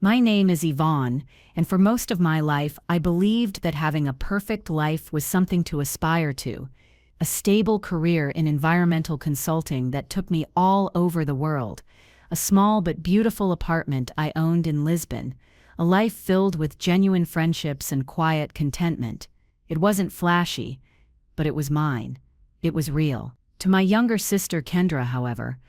My name is Yvonne, and for most of my life I believed that having a perfect life was something to aspire to. A stable career in environmental consulting that took me all over the world. A small but beautiful apartment I owned in Lisbon. A life filled with genuine friendships and quiet contentment. It wasn't flashy, but it was mine. It was real. To my younger sister Kendra, however,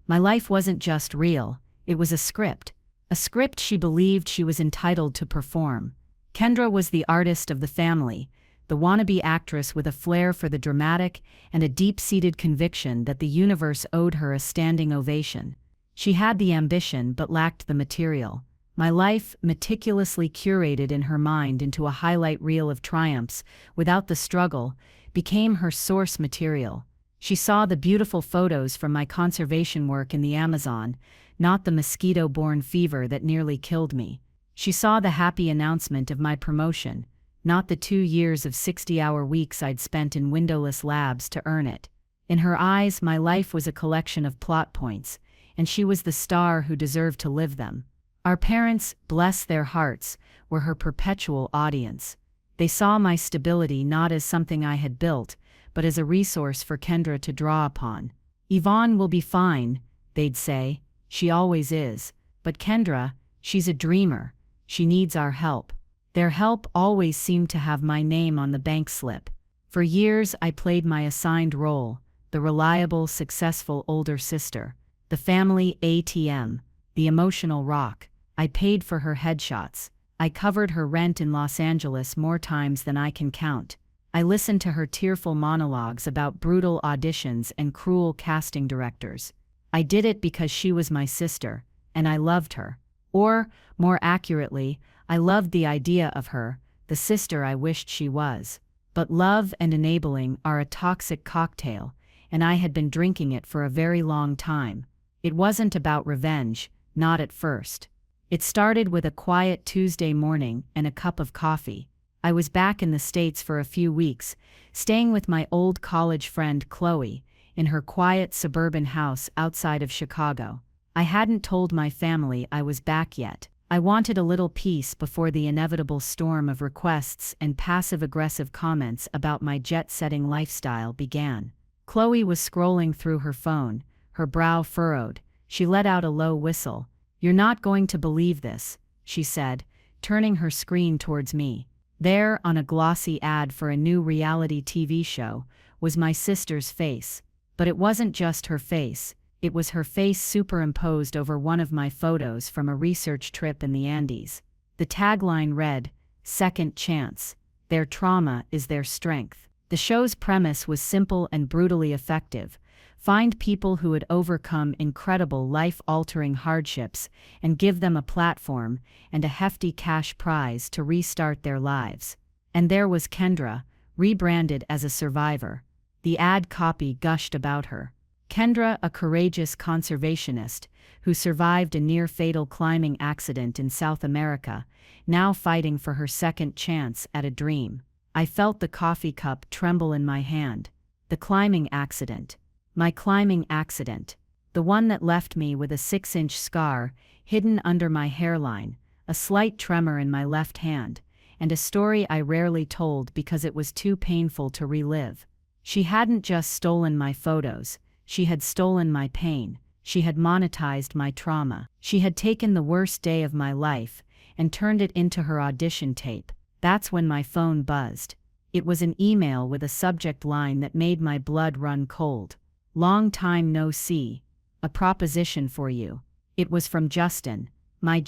my life wasn't just real, it was a script. A script she believed she was entitled to perform. Kendra was the artist of the family, the wannabe actress with a flair for the dramatic and a deep-seated conviction that the universe owed her a standing ovation. She had the ambition but lacked the material. My life, meticulously curated in her mind into a highlight reel of triumphs without the struggle, became her source material. She saw the beautiful photos from my conservation work in the Amazon, not the mosquito-borne fever that nearly killed me. She saw the happy announcement of my promotion, not the 2 years of 60-hour weeks I'd spent in windowless labs to earn it. In her eyes, my life was a collection of plot points, and she was the star who deserved to live them. Our parents, bless their hearts, were her perpetual audience. They saw my stability not as something I had built, but as a resource for Kendra to draw upon. "Yvonne will be fine," they'd say. "She always is. But Kendra, she's a dreamer. She needs our help." Their help always seemed to have my name on the bank slip. For years I played my assigned role, the reliable, successful older sister, the family ATM, the emotional rock. I paid for her headshots. I covered her rent in Los Angeles more times than I can count. I listened to her tearful monologues about brutal auditions and cruel casting directors. I did it because she was my sister, and I loved her. Or, more accurately, I loved the idea of her, the sister I wished she was. But love and enabling are a toxic cocktail, and I had been drinking it for a very long time. It wasn't about revenge, not at first. It started with a quiet Tuesday morning and a cup of coffee. I was back in the States for a few weeks, staying with my old college friend Chloe, in her quiet suburban house outside of Chicago. I hadn't told my family I was back yet. I wanted a little peace before the inevitable storm of requests and passive-aggressive comments about my jet-setting lifestyle began. Chloe was scrolling through her phone, her brow furrowed. She let out a low whistle. "You're not going to believe this," she said, turning her screen towards me. There, on a glossy ad for a new reality TV show, was my sister's face. But it wasn't just her face, it was her face superimposed over one of my photos from a research trip in the Andes. The tagline read, "Second chance. Their trauma is their strength." The show's premise was simple and brutally effective. Find people who had overcome incredible life-altering hardships and give them a platform and a hefty cash prize to restart their lives. And there was Kendra, rebranded as a survivor. The ad copy gushed about her. Kendra, a courageous conservationist who survived a near-fatal climbing accident in South America, now fighting for her second chance at a dream. I felt the coffee cup tremble in my hand. The climbing accident. My climbing accident. The one that left me with a 6-inch scar hidden under my hairline, a slight tremor in my left hand, and a story I rarely told because it was too painful to relive. She hadn't just stolen my photos, she had stolen my pain, she had monetized my trauma. She had taken the worst day of my life and turned it into her audition tape. That's when my phone buzzed. It was an email with a subject line that made my blood run cold. "Long time no see. A proposition for you." It was from Justin, my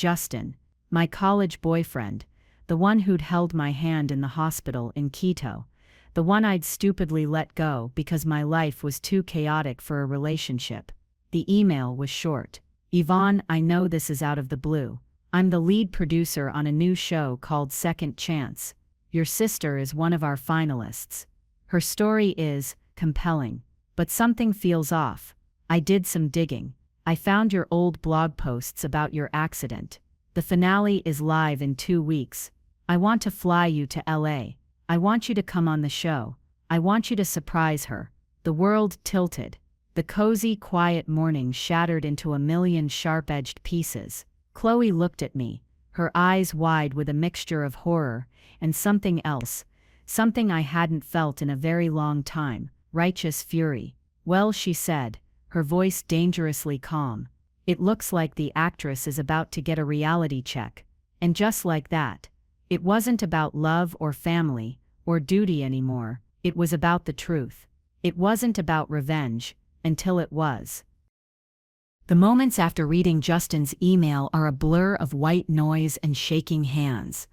college boyfriend, the one who'd held my hand in the hospital in Quito. The one I'd stupidly let go because my life was too chaotic for a relationship. The email was short. "Yvonne, I know this is out of the blue. I'm the lead producer on a new show called Second Chance. Your sister is one of our finalists. Her story is compelling, but something feels off. I did some digging. I found your old blog posts about your accident. The finale is live in 2 weeks. I want to fly you to LA. I want you to come on the show. I want you to surprise her." The world tilted. The cozy, quiet morning shattered into a million sharp-edged pieces. Chloe looked at me, her eyes wide with a mixture of horror and something else, something I hadn't felt in a very long time, righteous fury. "Well," she said, her voice dangerously calm, "it looks like the actress is about to get a reality check." And just like that, it wasn't about love or family or duty anymore, it was about the truth. It wasn't about revenge, until it was. The moments after reading Justin's email are a blur of white noise and shaking hands.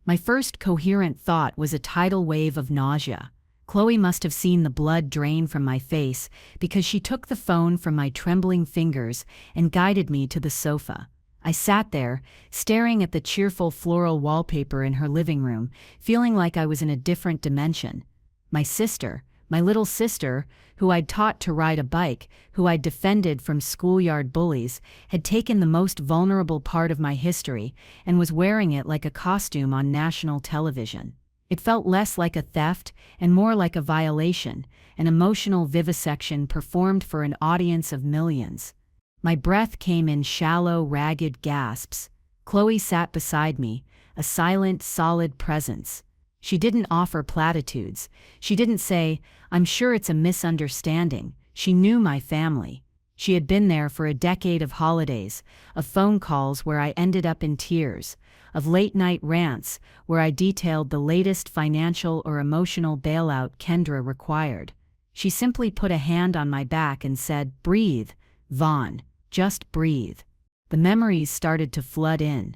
My first coherent thought was a tidal wave of nausea. Chloe must have seen the blood drain from my face because she took the phone from my trembling fingers and guided me to the sofa. I sat there, staring at the cheerful floral wallpaper in her living room, feeling like I was in a different dimension. My sister, my little sister, who I'd taught to ride a bike, who I'd defended from schoolyard bullies, had taken the most vulnerable part of my history and was wearing it like a costume on national television. It felt less like a theft and more like a violation, an emotional vivisection performed for an audience of millions. My breath came in shallow, ragged gasps. Chloe sat beside me, a silent, solid presence. She didn't offer platitudes. She didn't say, "I'm sure it's a misunderstanding." She knew my family. She had been there for a decade of holidays, of phone calls where I ended up in tears, of late-night rants where I detailed the latest financial or emotional bailout Kendra required. She simply put a hand on my back and said, "Breathe, Vaughn, just breathe." The memories started to flood in,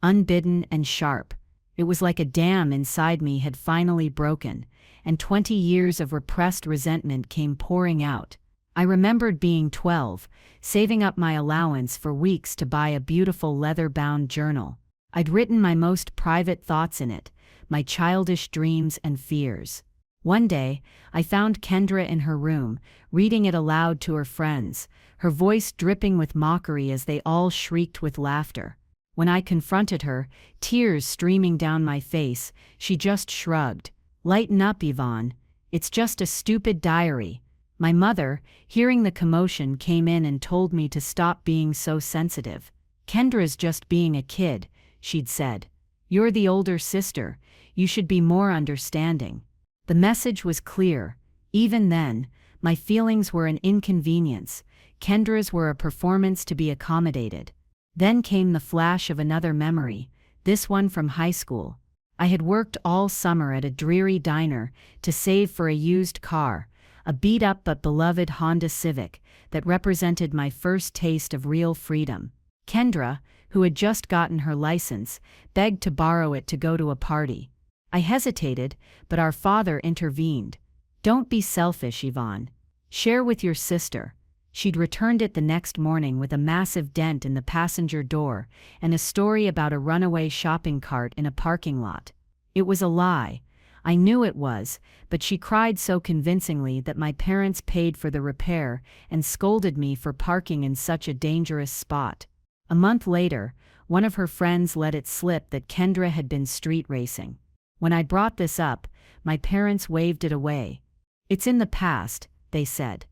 unbidden and sharp. It was like a dam inside me had finally broken, and 20 years of repressed resentment came pouring out. I remembered being 12, saving up my allowance for weeks to buy a beautiful leather-bound journal. I'd written my most private thoughts in it, my childish dreams and fears. One day, I found Kendra in her room, reading it aloud to her friends, her voice dripping with mockery as they all shrieked with laughter. When I confronted her, tears streaming down my face, she just shrugged. "Lighten up, Yvonne. It's just a stupid diary." My mother, hearing the commotion, came in and told me to stop being so sensitive. "Kendra's just being a kid," she'd said. "You're the older sister. You should be more understanding." The message was clear. Even then, my feelings were an inconvenience. Kendra's were a performance to be accommodated. Then came the flash of another memory, this one from high school. I had worked all summer at a dreary diner to save for a used car, a beat-up but beloved Honda Civic that represented my first taste of real freedom. Kendra, who had just gotten her license, begged to borrow it to go to a party. I hesitated, but our father intervened. "Don't be selfish, Yvonne. Share with your sister." She'd returned it the next morning with a massive dent in the passenger door and a story about a runaway shopping cart in a parking lot. It was a lie. I knew it was, but she cried so convincingly that my parents paid for the repair and scolded me for parking in such a dangerous spot. A month later, one of her friends let it slip that Kendra had been street racing. When I brought this up, my parents waved it away. "It's in the past," they said.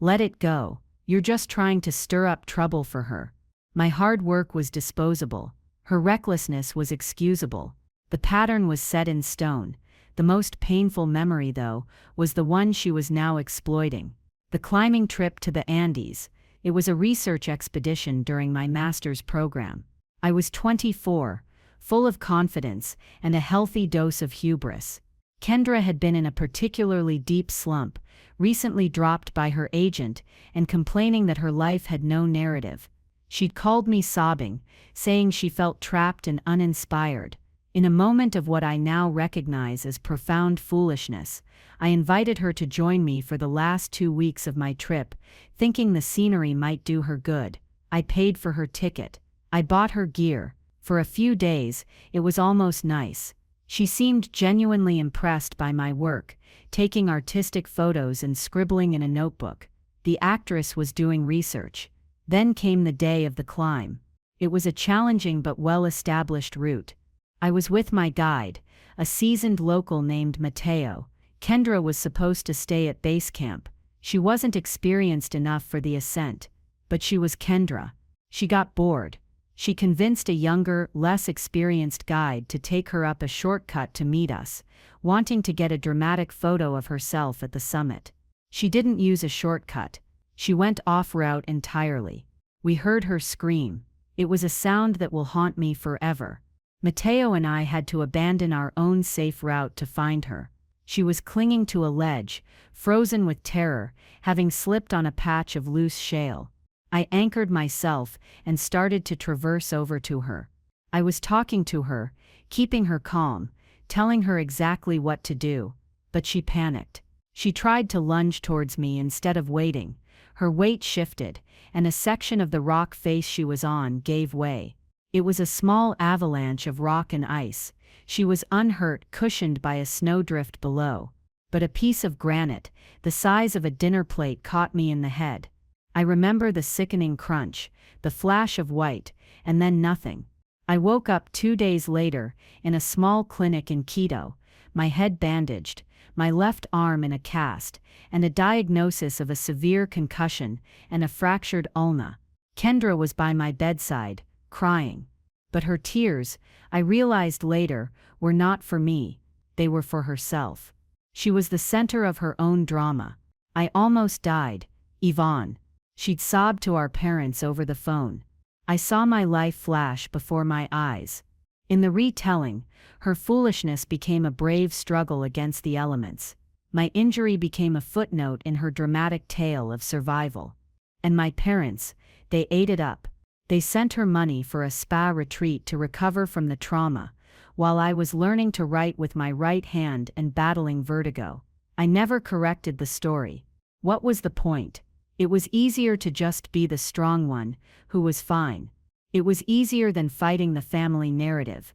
"Let it go. You're just trying to stir up trouble for her." My hard work was disposable. Her recklessness was excusable. The pattern was set in stone. The most painful memory, though, was the one she was now exploiting. The climbing trip to the Andes. It was a research expedition during my master's program. I was 24, full of confidence and a healthy dose of hubris. Kendra had been in a particularly deep slump, recently dropped by her agent and complaining that her life had no narrative. She'd called me sobbing, saying she felt trapped and uninspired. In a moment of what I now recognize as profound foolishness, I invited her to join me for the last 2 weeks of my trip, thinking the scenery might do her good. I paid for her ticket. I bought her gear. For a few days, it was almost nice. She seemed genuinely impressed by my work, taking artistic photos and scribbling in a notebook. The actress was doing research. Then came the day of the climb. It was a challenging but well-established route. I was with my guide, a seasoned local named Mateo. Kendra was supposed to stay at base camp. She wasn't experienced enough for the ascent, but she was Kendra. She got bored. She convinced a younger, less experienced guide to take her up a shortcut to meet us, wanting to get a dramatic photo of herself at the summit. She didn't use a shortcut. She went off-route entirely. We heard her scream. It was a sound that will haunt me forever. Matteo and I had to abandon our own safe route to find her. She was clinging to a ledge, frozen with terror, having slipped on a patch of loose shale. I anchored myself and started to traverse over to her. I was talking to her, keeping her calm, telling her exactly what to do, but she panicked. She tried to lunge towards me instead of waiting. Her weight shifted, and a section of the rock face she was on gave way. It was a small avalanche of rock and ice. She was unhurt, cushioned by a snowdrift below. But a piece of granite, the size of a dinner plate, caught me in the head. I remember the sickening crunch, the flash of white, and then nothing. I woke up 2 days later, in a small clinic in Quito, my head bandaged, my left arm in a cast, and a diagnosis of a severe concussion and a fractured ulna. Kendra was by my bedside, crying. But her tears, I realized later, were not for me, they were for herself. She was the center of her own drama. I almost died, Yvonne. She'd sobbed to our parents over the phone. I saw my life flash before my eyes. In the retelling, her foolishness became a brave struggle against the elements. My injury became a footnote in her dramatic tale of survival. And my parents, they ate it up. They sent her money for a spa retreat to recover from the trauma, while I was learning to write with my right hand and battling vertigo. I never corrected the story. What was the point? It was easier to just be the strong one, who was fine. It was easier than fighting the family narrative.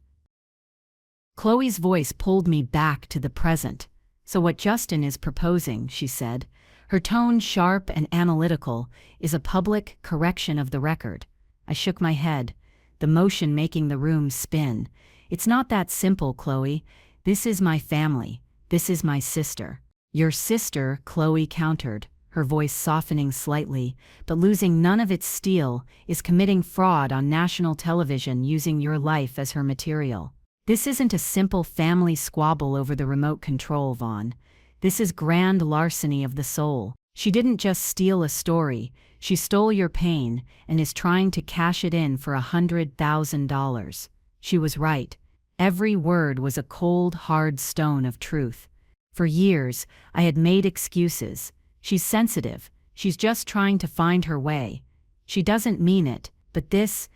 Chloe's voice pulled me back to the present. So what Justin is proposing, she said, her tone sharp and analytical, is a public correction of the record. I shook my head, the motion making the room spin. It's not that simple, Chloe. This is my family. This is my sister. Your sister, Chloe countered, her voice softening slightly, but losing none of its steel, is committing fraud on national television using your life as her material. This isn't a simple family squabble over the remote control, Vaughn. This is grand larceny of the soul. She didn't just steal a story, she stole your pain and is trying to cash it in for $100,000. She was right. Every word was a cold, hard stone of truth. For years, I had made excuses. She's sensitive. She's just trying to find her way. She doesn't mean it, but this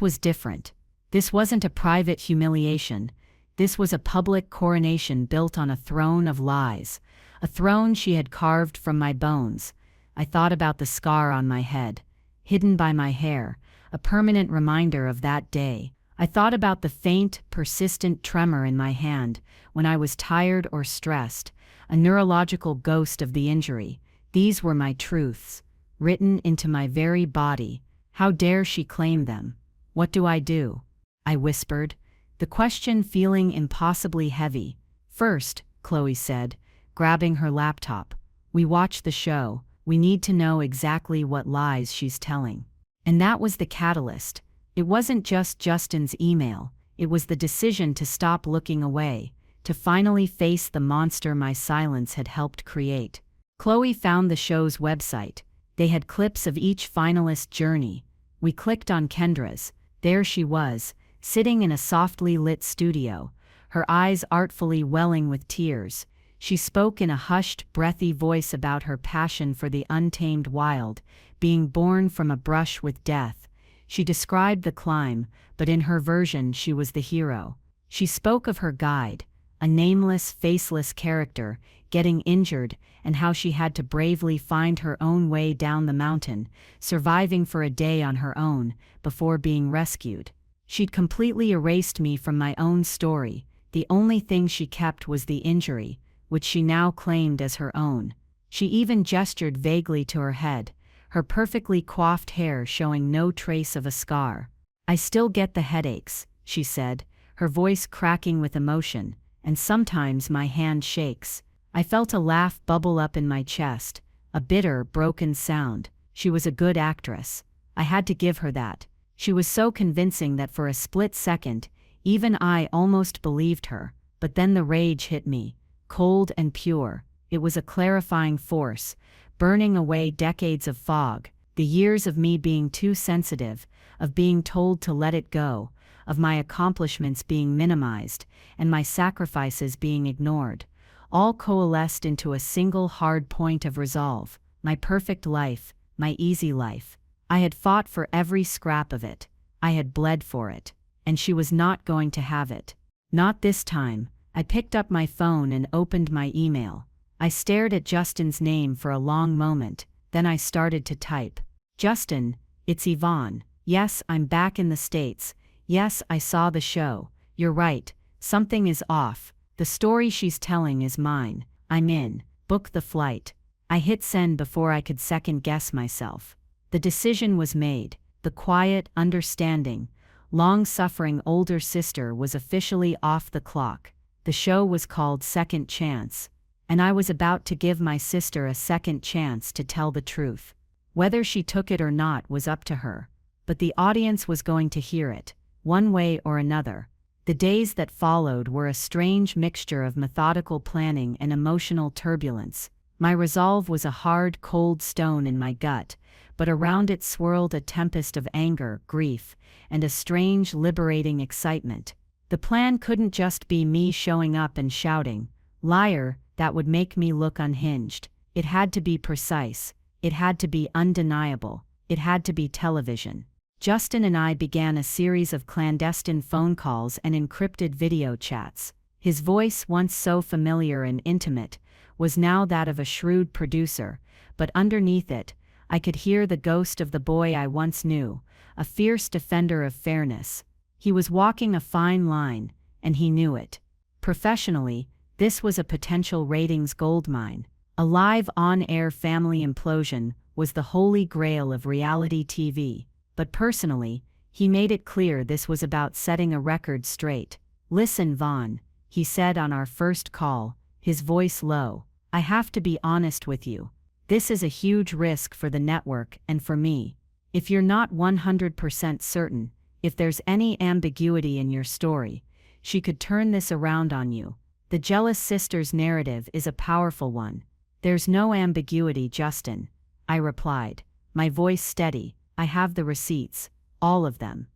was different. This wasn't a private humiliation. This was a public coronation built on a throne of lies, a throne she had carved from my bones. I thought about the scar on my head, hidden by my hair, a permanent reminder of that day. I thought about the faint, persistent tremor in my hand when I was tired or stressed, a neurological ghost of the injury. These were my truths, written into my very body. How dare she claim them? What do? I whispered, the question feeling impossibly heavy. First, Chloe said, grabbing her laptop, we watch the show. We need to know exactly what lies she's telling. And that was the catalyst. It wasn't just Justin's email. It was the decision to stop looking away, to finally face the monster my silence had helped create. Chloe found the show's website. They had clips of each finalist's journey. We clicked on Kendra's. There she was, sitting in a softly lit studio, her eyes artfully welling with tears. She spoke in a hushed, breathy voice about her passion for the untamed wild, being born from a brush with death. She described the climb, but in her version she was the hero. She spoke of her guide, a nameless, faceless character, getting injured, and how she had to bravely find her own way down the mountain, surviving for a day on her own, before being rescued. She'd completely erased me from my own story. The only thing she kept was the injury, which she now claimed as her own. She even gestured vaguely to her head, her perfectly coiffed hair showing no trace of a scar. I still get the headaches, she said, her voice cracking with emotion, and sometimes my hand shakes. I felt a laugh bubble up in my chest, a bitter, broken sound. She was a good actress. I had to give her that. She was so convincing that for a split second, even I almost believed her, but then the rage hit me, cold and pure. It was a clarifying force, burning away decades of fog, the years of me being too sensitive, of being told to let it go, of my accomplishments being minimized, and my sacrifices being ignored, all coalesced into a single hard point of resolve: my perfect life, my easy life. I had fought for every scrap of it. I had bled for it. And she was not going to have it. Not this time. I picked up my phone and opened my email. I stared at Justin's name for a long moment, then I started to type. Justin, it's Yvonne. Yes, I'm back in the States. Yes, I saw the show. You're right. Something is off. The story she's telling is mine. I'm in. Book the flight. I hit send before I could second-guess myself. The decision was made. The quiet, understanding, long-suffering older sister was officially off the clock. The show was called Second Chance, and I was about to give my sister a second chance to tell the truth. Whether she took it or not was up to her, but the audience was going to hear it, one way or another. The days that followed were a strange mixture of methodical planning and emotional turbulence. My resolve was a hard, cold stone in my gut, but around it swirled a tempest of anger, grief, and a strange, liberating excitement. The plan couldn't just be me showing up and shouting, "Liar," that would make me look unhinged. It had to be precise. It had to be undeniable. It had to be television. Justin and I began a series of clandestine phone calls and encrypted video chats. His voice, once so familiar and intimate, was now that of a shrewd producer, but underneath it, I could hear the ghost of the boy I once knew, a fierce defender of fairness. He was walking a fine line, and he knew it. Professionally, this was a potential ratings goldmine. A live on-air family implosion was the holy grail of reality TV. But personally, he made it clear this was about setting a record straight. "Listen, Vaughn," he said on our first call, his voice low. "I have to be honest with you. This is a huge risk for the network and for me. If you're not 100% certain, if there's any ambiguity in your story, she could turn this around on you. The jealous sister's narrative is a powerful one." "There's no ambiguity, Justin," I replied, my voice steady. "I have the receipts, all of them."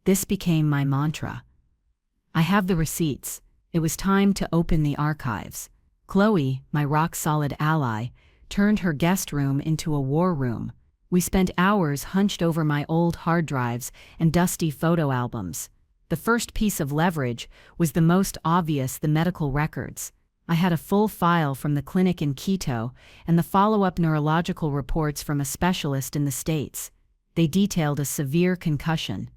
This became my mantra. I have the receipts. It was time to open the archives. Chloe, my rock-solid ally, turned her guest room into a war room. We spent hours hunched over my old hard drives and dusty photo albums. The first piece of leverage was the most obvious: the medical records. I had a full file from the clinic in Quito and the follow-up neurological reports from a specialist in the States. They detailed a severe concussion,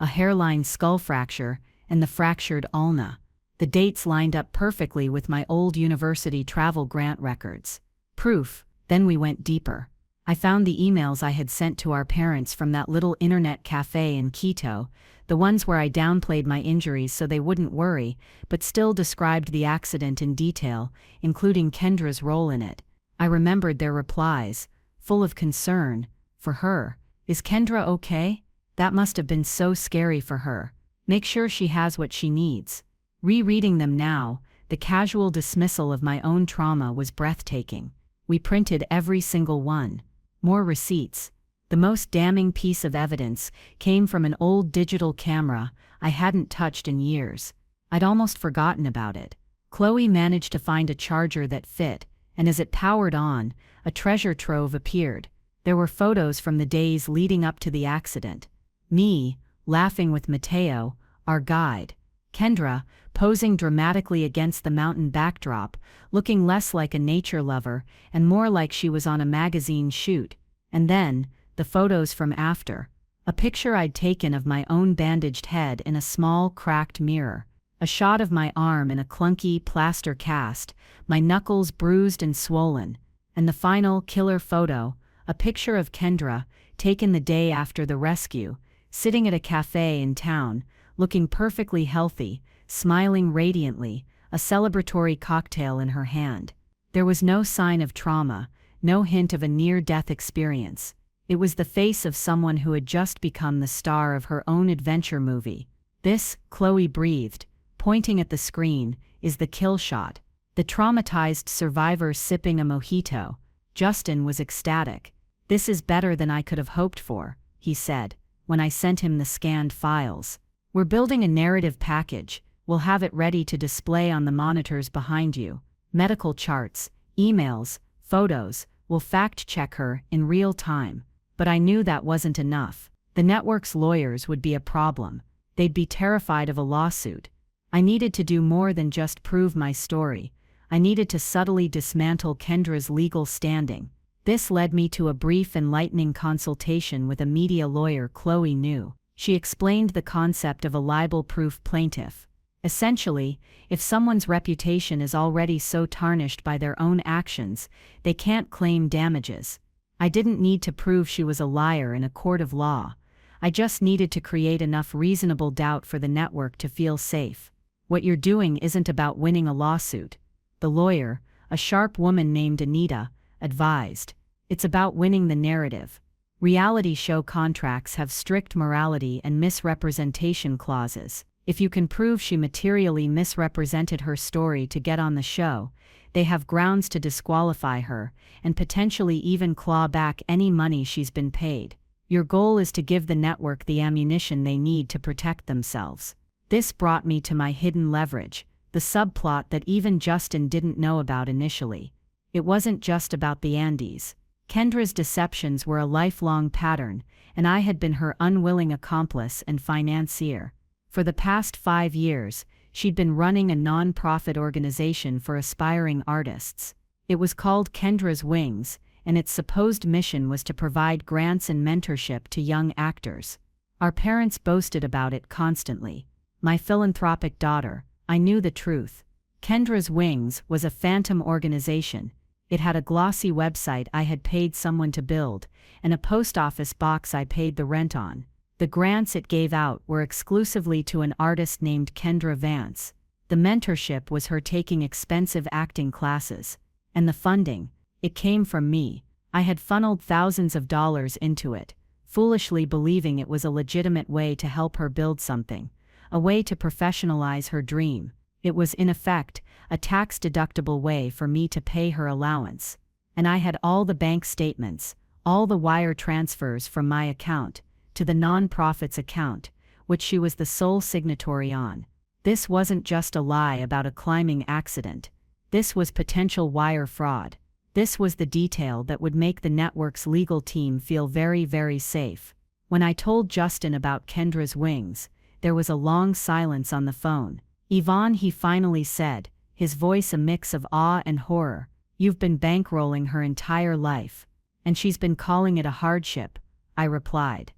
a hairline skull fracture, and the fractured ulna. The dates lined up perfectly with my old university travel grant records. Proof. Then we went deeper. I found the emails I had sent to our parents from that little internet cafe in Quito, the ones where I downplayed my injuries so they wouldn't worry, but still described the accident in detail, including Kendra's role in it. I remembered their replies, full of concern. For her. "Is Kendra okay? That must have been so scary for her. Make sure she has what she needs." Rereading them now, the casual dismissal of my own trauma was breathtaking. We printed every single one. More receipts. The most damning piece of evidence came from an old digital camera I hadn't touched in years. I'd almost forgotten about it. Chloe managed to find a charger that fit, and as it powered on, a treasure trove appeared. There were photos from the days leading up to the accident. Me, laughing with Mateo, our guide. Kendra, posing dramatically against the mountain backdrop, looking less like a nature lover and more like she was on a magazine shoot. And then, the photos from after. A picture I'd taken of my own bandaged head in a small, cracked mirror. A shot of my arm in a clunky plaster cast, my knuckles bruised and swollen. And the final killer photo, a picture of Kendra, taken the day after the rescue, sitting at a cafe in town, looking perfectly healthy, smiling radiantly, a celebratory cocktail in her hand. There was no sign of trauma, no hint of a near-death experience. It was the face of someone who had just become the star of her own adventure movie. This, Chloe breathed, pointing at the screen, is the kill shot. The traumatized survivor sipping a mojito. Justin was ecstatic. This is better than I could have hoped for, he said, when I sent him the scanned files. We're building a narrative package. We'll have it ready to display on the monitors behind you. Medical charts, emails, photos. We'll fact-check her in real time. But I knew that wasn't enough. The network's lawyers would be a problem. They'd be terrified of a lawsuit. I needed to do more than just prove my story. I needed to subtly dismantle Kendra's legal standing. This led me to a brief, enlightening consultation with a media lawyer Chloe knew. She explained the concept of a libel-proof plaintiff. Essentially, if someone's reputation is already so tarnished by their own actions, they can't claim damages. I didn't need to prove she was a liar in a court of law. I just needed to create enough reasonable doubt for the network to feel safe. What you're doing isn't about winning a lawsuit, the lawyer, a sharp woman named Anita, advised. It's about winning the narrative. Reality show contracts have strict morality and misrepresentation clauses. If you can prove she materially misrepresented her story to get on the show, they have grounds to disqualify her, and potentially even claw back any money she's been paid. Your goal is to give the network the ammunition they need to protect themselves. This brought me to my hidden leverage, the subplot that even Justin didn't know about initially. It wasn't just about the Andes. Kendra's deceptions were a lifelong pattern, and I had been her unwilling accomplice and financier. For the past 5 years, she'd been running a non-profit organization for aspiring artists. It was called Kendra's Wings, and its supposed mission was to provide grants and mentorship to young actors. Our parents boasted about it constantly. My philanthropic daughter, I knew the truth. Kendra's Wings was a phantom organization. It had a glossy website I had paid someone to build, and a post office box I paid the rent on. The grants it gave out were exclusively to an artist named Kendra Vance. The mentorship was her taking expensive acting classes. And the funding, it came from me. I had funneled thousands of dollars into it, foolishly believing it was a legitimate way to help her build something, a way to professionalize her dream. It was, in effect, a tax-deductible way for me to pay her allowance. And I had all the bank statements, all the wire transfers from my account to the non-profit's account, which she was the sole signatory on. This wasn't just a lie about a climbing accident. This was potential wire fraud. This was the detail that would make the network's legal team feel very, very safe. When I told Justin about Kendra's Wings, there was a long silence on the phone. "Yvonne," he finally said, his voice a mix of awe and horror, "you've been bankrolling her entire life. And she's been calling it a hardship," I replied.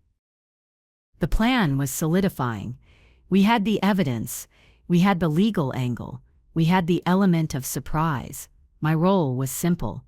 The plan was solidifying. We had the evidence. We had the legal angle. We had the element of surprise. My role was simple.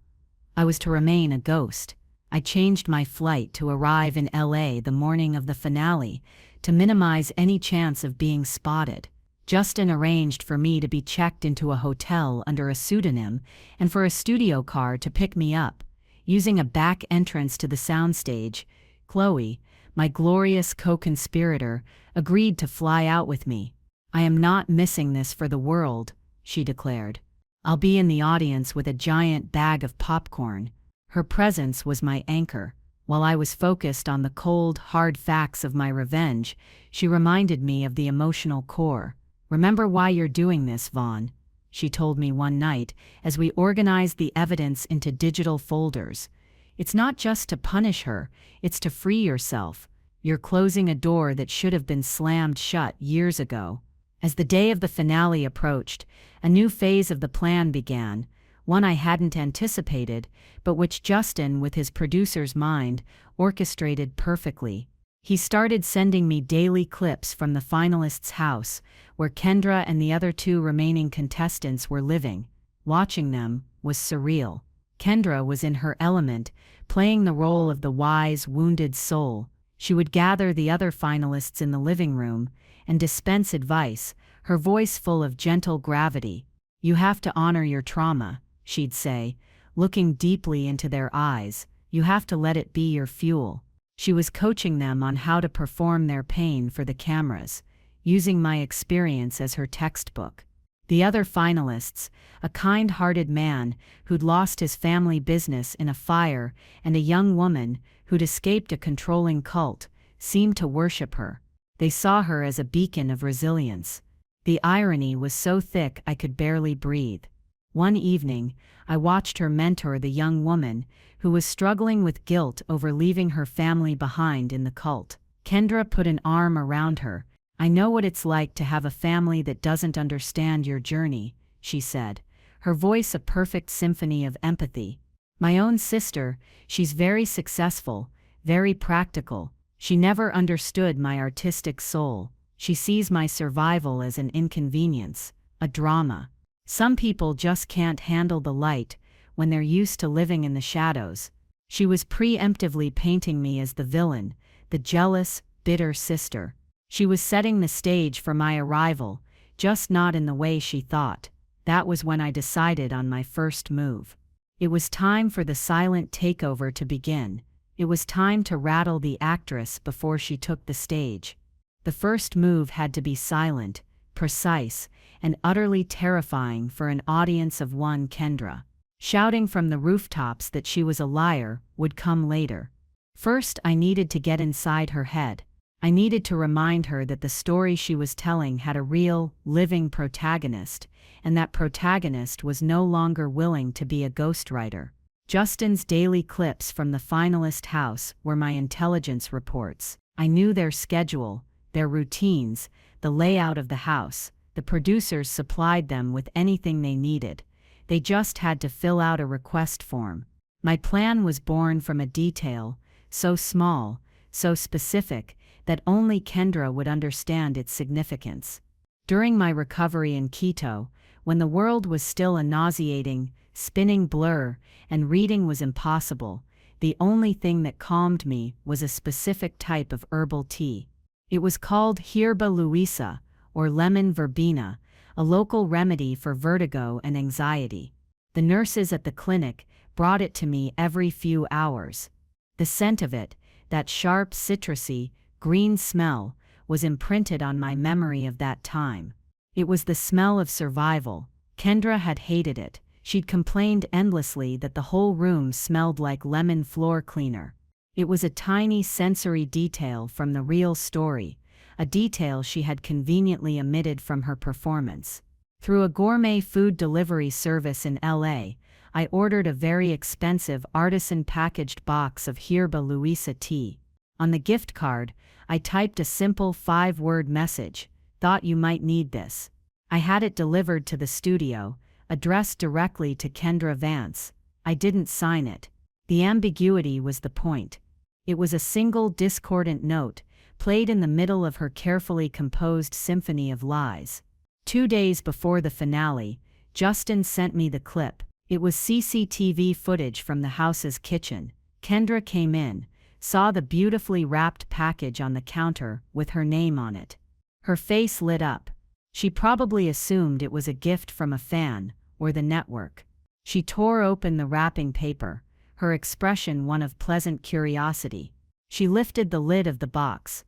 I was to remain a ghost. I changed my flight to arrive in LA the morning of the finale, to minimize any chance of being spotted. Justin arranged for me to be checked into a hotel under a pseudonym and for a studio car to pick me up. Using a back entrance to the soundstage, Chloe, my glorious co-conspirator, agreed to fly out with me. "I am not missing this for the world," she declared. "I'll be in the audience with a giant bag of popcorn." Her presence was my anchor. While I was focused on the cold, hard facts of my revenge, she reminded me of the emotional core. "Remember why you're doing this, Vaughn," she told me one night as we organized the evidence into digital folders. "It's not just to punish her, it's to free yourself. You're closing a door that should have been slammed shut years ago." As the day of the finale approached, a new phase of the plan began, one I hadn't anticipated, but which Justin, with his producer's mind, orchestrated perfectly. He started sending me daily clips from the finalists' house, where Kendra and the other 2 remaining contestants were living. Watching them was surreal. Kendra was in her element, playing the role of the wise, wounded soul. She would gather the other finalists in the living room and dispense advice, her voice full of gentle gravity. "You have to honor your trauma," she'd say, looking deeply into their eyes. You have to let it be your fuel. She was coaching them on how to perform their pain for the cameras, using my experience as her textbook. The other finalists, a kind-hearted man who'd lost his family business in a fire and a young woman who'd escaped a controlling cult, seemed to worship her. They saw her as a beacon of resilience. The irony was so thick I could barely breathe. One evening, I watched her mentor the young woman who was struggling with guilt over leaving her family behind in the cult. Kendra put an arm around her. "I know what it's like to have a family that doesn't understand your journey," she said, her voice a perfect symphony of empathy. "My own sister, she's very successful, very practical. She never understood my artistic soul. She sees my survival as an inconvenience, a drama. Some people just can't handle the light when they're used to living in the shadows." She was preemptively painting me as the villain, the jealous, bitter sister. She was setting the stage for my arrival, just not in the way she thought. That was when I decided on my first move. It was time for the silent takeover to begin. It was time to rattle the actress before she took the stage. The first move had to be silent, precise, and utterly terrifying for an audience of one. Kendra. Shouting from the rooftops that she was a liar would come later. First, I needed to get inside her head. I needed to remind her that the story she was telling had a real, living protagonist, and that protagonist was no longer willing to be a ghostwriter. Justin's daily clips from the finalist house were my intelligence reports. I knew their schedule, their routines, the layout of the house. The producers supplied them with anything they needed. They just had to fill out a request form. My plan was born from a detail, so small, so specific, that only Kendra would understand its significance. During my recovery in Quito, when the world was still a nauseating, spinning blur, and reading was impossible, the only thing that calmed me was a specific type of herbal tea. It was called Hierba Luisa, or lemon verbena, a local remedy for vertigo and anxiety. The nurses at the clinic brought it to me every few hours. The scent of it, that sharp citrusy, green smell, was imprinted on my memory of that time. It was the smell of survival. Kendra had hated it. She'd complained endlessly that the whole room smelled like lemon floor cleaner. It was a tiny sensory detail from the real story, a detail she had conveniently omitted from her performance. Through a gourmet food delivery service in LA, I ordered a very expensive artisan-packaged box of Hierba Luisa tea. On the gift card, I typed a simple 5-word message: "Thought you might need this." I had it delivered to the studio, addressed directly to Kendra Vance. I didn't sign it. The ambiguity was the point. It was a single discordant note, played in the middle of her carefully composed symphony of lies. 2 days before the finale, Justin sent me the clip. It was CCTV footage from the house's kitchen. Kendra came in, saw the beautifully wrapped package on the counter with her name on it. Her face lit up. She probably assumed it was a gift from a fan, or the network. She tore open the wrapping paper, her expression one of pleasant curiosity. She lifted the lid of the box.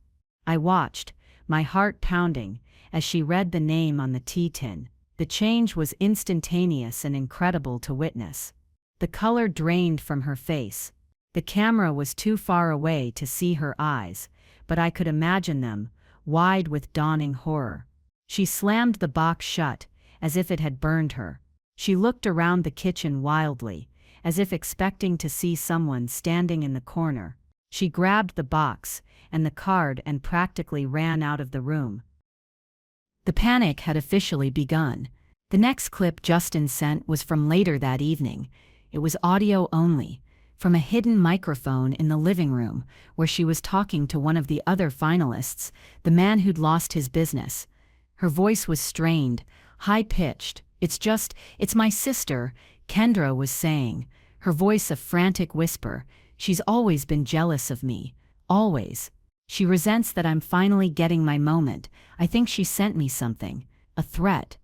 I watched, my heart pounding, as she read the name on the tea tin. The change was instantaneous and incredible to witness. The color drained from her face. The camera was too far away to see her eyes, but I could imagine them, wide with dawning horror. She slammed the box shut, as if it had burned her. She looked around the kitchen wildly, as if expecting to see someone standing in the corner. She grabbed the box and the card and practically ran out of the room. The panic had officially begun. The next clip Justin sent was from later that evening. It was audio only, from a hidden microphone in the living room, where she was talking to one of the other finalists, the man who'd lost his business. Her voice was strained, high-pitched. It's my sister," Kendra was saying, her voice a frantic whisper. "She's always been jealous of me. Always. She resents that I'm finally getting my moment. I think she sent me something. A threat."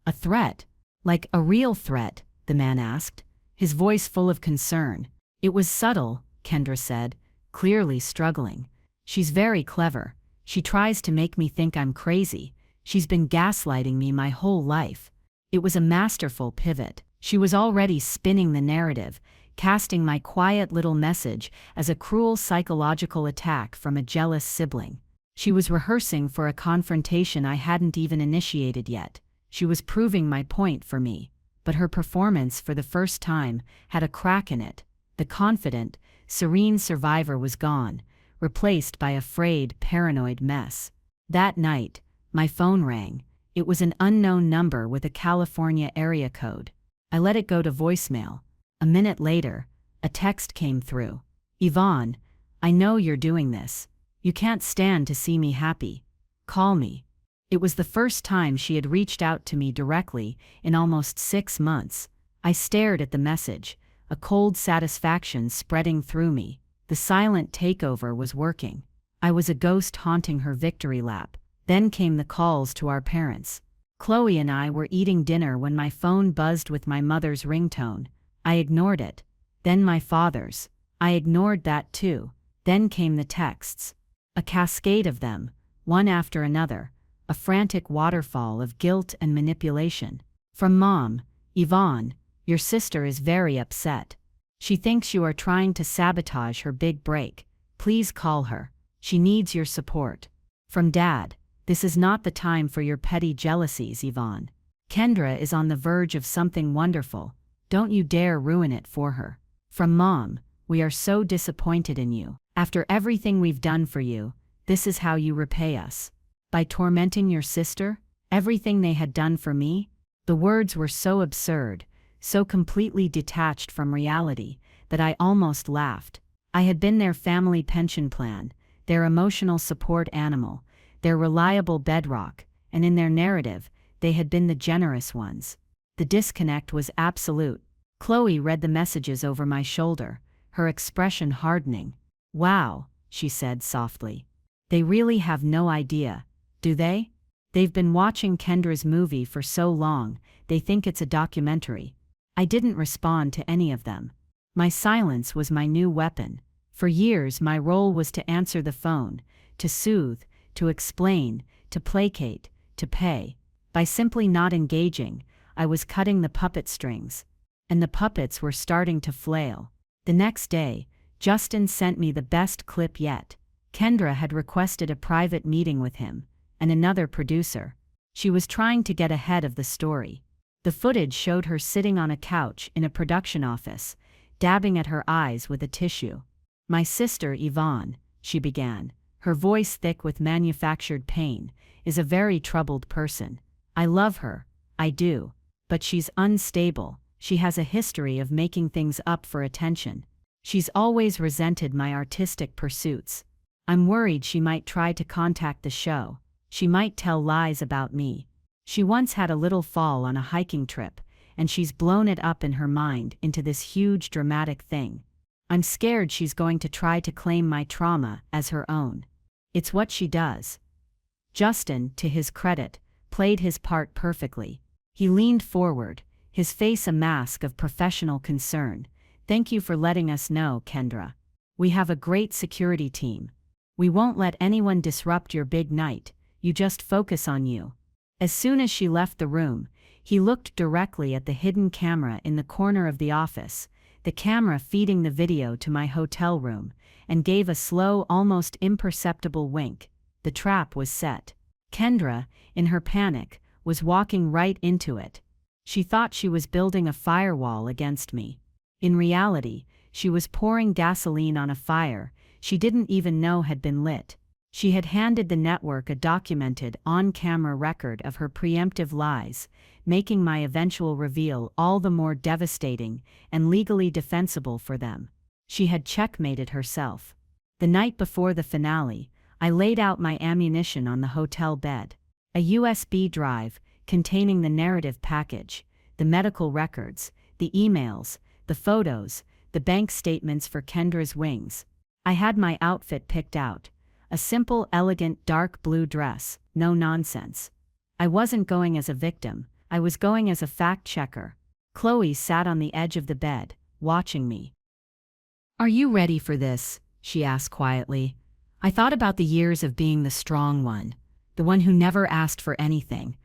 "A threat? Like a real threat?" the man asked, his voice full of concern. It was subtle, Kendra said, clearly struggling. She's very clever. She tries to make me think I'm crazy. She's been gaslighting me my whole life. It was a masterful pivot. She was already spinning the narrative, casting my quiet little message as a cruel psychological attack from a jealous sibling. She was rehearsing for a confrontation I hadn't even initiated yet. She was proving my point for me. But her performance for the first time had a crack in it. The confident, serene survivor was gone, replaced by a frayed, paranoid mess. That night, my phone rang. It was an unknown number with a California area code. I let it go to voicemail. A minute later, a text came through. Yvonne, I know you're doing this. You can't stand to see me happy. Call me. It was the first time she had reached out to me directly in almost 6 months. I stared at the message, a cold satisfaction spreading through me. The silent takeover was working. I was a ghost haunting her victory lap. Then came the calls to our parents. Chloe and I were eating dinner when my phone buzzed with my mother's ringtone. I ignored it. Then my father's. I ignored that too. Then came the texts. A cascade of them, one after another, a frantic waterfall of guilt and manipulation. From Mom, Yvonne, your sister is very upset. She thinks you are trying to sabotage her big break. Please call her. She needs your support. From Dad, this is not the time for your petty jealousies, Yvonne. Kendra is on the verge of something wonderful. Don't you dare ruin it for her. From Mom, we are so disappointed in you. After everything we've done for you, this is how you repay us. By tormenting your sister? Everything they had done for me? The words were so absurd, so completely detached from reality, that I almost laughed. I had been their family pension plan, their emotional support animal, their reliable bedrock, and in their narrative, they had been the generous ones. The disconnect was absolute. Chloe read the messages over my shoulder, her expression hardening. Wow, she said softly. They really have no idea, do they? They've been watching Kendra's movie for so long, they think it's a documentary. I didn't respond to any of them. My silence was my new weapon. For years my role was to answer the phone, to soothe, to explain, to placate, to pay. By simply not engaging, I was cutting the puppet strings. And the puppets were starting to flail. The next day, Justin sent me the best clip yet. Kendra had requested a private meeting with him, and another producer. She was trying to get ahead of the story. The footage showed her sitting on a couch in a production office, dabbing at her eyes with a tissue. My sister Yvonne, she began, her voice thick with manufactured pain, is a very troubled person. I love her, I do. But she's unstable. She has a history of making things up for attention. She's always resented my artistic pursuits. I'm worried she might try to contact the show. She might tell lies about me. She once had a little fall on a hiking trip, and she's blown it up in her mind into this huge dramatic thing. I'm scared she's going to try to claim my trauma as her own. It's what she does. Justin, to his credit, played his part perfectly. He leaned forward, his face a mask of professional concern. Thank you for letting us know, Kendra. We have a great security team. We won't let anyone disrupt your big night. You just focus on you. As soon as she left the room, he looked directly at the hidden camera in the corner of the office, the camera feeding the video to my hotel room, and gave a slow, almost imperceptible wink. The trap was set. Kendra, in her panic, was walking right into it. She thought she was building a firewall against me. In reality, she was pouring gasoline on a fire she didn't even know had been lit. She had handed the network a documented, on-camera record of her preemptive lies, making my eventual reveal all the more devastating and legally defensible for them. She had checkmated herself. The night before the finale, I laid out my ammunition on the hotel bed. A USB drive containing the narrative package, the medical records, the emails, the photos, the bank statements for Kendra's wings. I had my outfit picked out. A simple, elegant, dark blue dress, no nonsense. I wasn't going as a victim, I was going as a fact-checker. Chloe sat on the edge of the bed, watching me. "Are you ready for this?" she asked quietly. I thought about the years of being the strong one, the one who never asked for anything,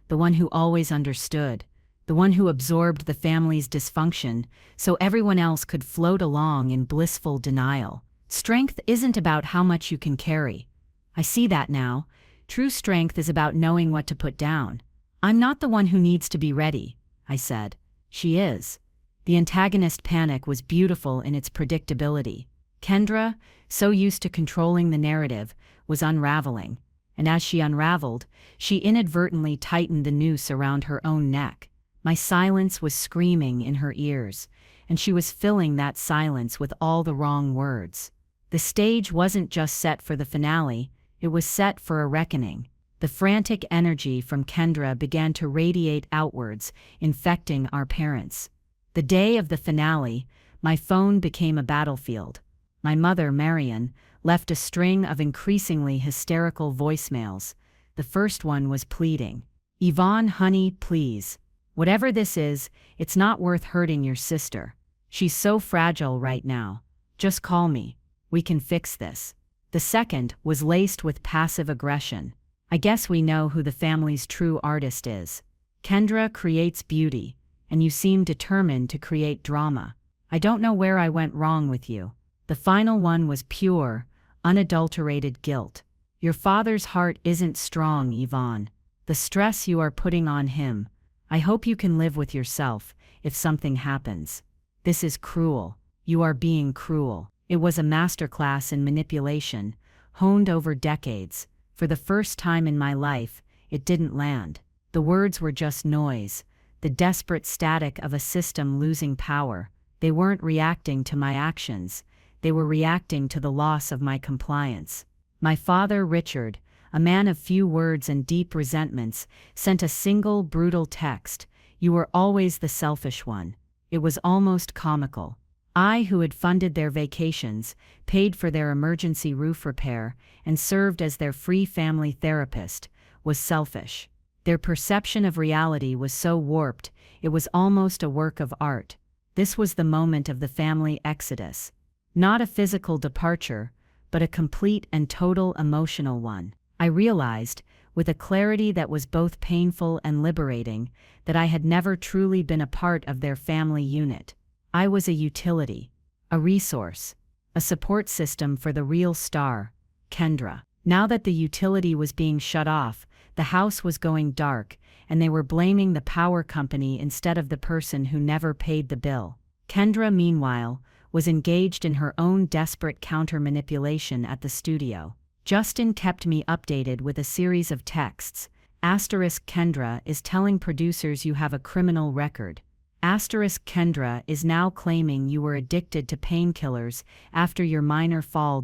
the one who always understood, the one who absorbed the family's dysfunction so everyone else could float along in blissful denial. Strength isn't about how much you can carry. I see that now. True strength is about knowing what to put down. "I'm not the one who needs to be ready," I said. "She is." The antagonist panic was beautiful in its predictability. Kendra, so used to controlling the narrative, was unraveling, and as she unraveled, she inadvertently tightened the noose around her own neck. My silence was screaming in her ears, and she was filling that silence with all the wrong words. The stage wasn't just set for the finale, it was set for a reckoning. The frantic energy from Kendra began to radiate outwards, infecting our parents. The day of the finale, my phone became a battlefield. My mother, Marion, left a string of increasingly hysterical voicemails. The first one was pleading. "Yvonne, honey, please. Whatever this is, it's not worth hurting your sister. She's so fragile right now. Just call me. We can fix this." The second was laced with passive aggression. "I guess we know who the family's true artist is. Kendra creates beauty, and you seem determined to create drama. I don't know where I went wrong with you." The final one was pure, unadulterated guilt. "Your father's heart isn't strong, Yvonne. The stress you are putting on him. I hope you can live with yourself if something happens. This is cruel. You are being cruel." It was a masterclass in manipulation, honed over decades. For the first time in my life, it didn't land. The words were just noise, the desperate static of a system losing power. They weren't reacting to my actions. They were reacting to the loss of my compliance. My father, Richard, a man of few words and deep resentments, sent a single brutal text. "You were always the selfish one." It was almost comical. I, who had funded their vacations, paid for their emergency roof repair, and served as their free family therapist, was selfish. Their perception of reality was so warped, it was almost a work of art. This was the moment of the family exodus. Not a physical departure, but a complete and total emotional one. I realized, with a clarity that was both painful and liberating, that I had never truly been a part of their family unit. I was a utility, a resource, a support system for the real star, Kendra. Now that the utility was being shut off, the house was going dark, and they were blaming the power company instead of the person who never paid the bill. Kendra, meanwhile, was engaged in her own desperate counter-manipulation at the studio. Justin kept me updated with a series of texts. Kendra is telling producers you have a criminal record. Kendra is now claiming you were addicted to painkillers after your minor fall.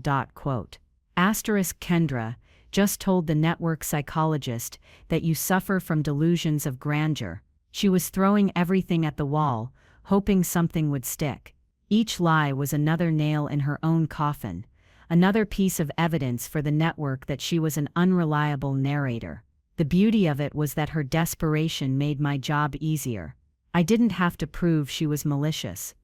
Kendra just told the network psychologist that you suffer from delusions of grandeur. She was throwing everything at the wall, hoping something would stick. Each lie was another nail in her own coffin, another piece of evidence for the network that she was an unreliable narrator. The beauty of it was that her desperation made my job easier. I didn't have to prove she was malicious.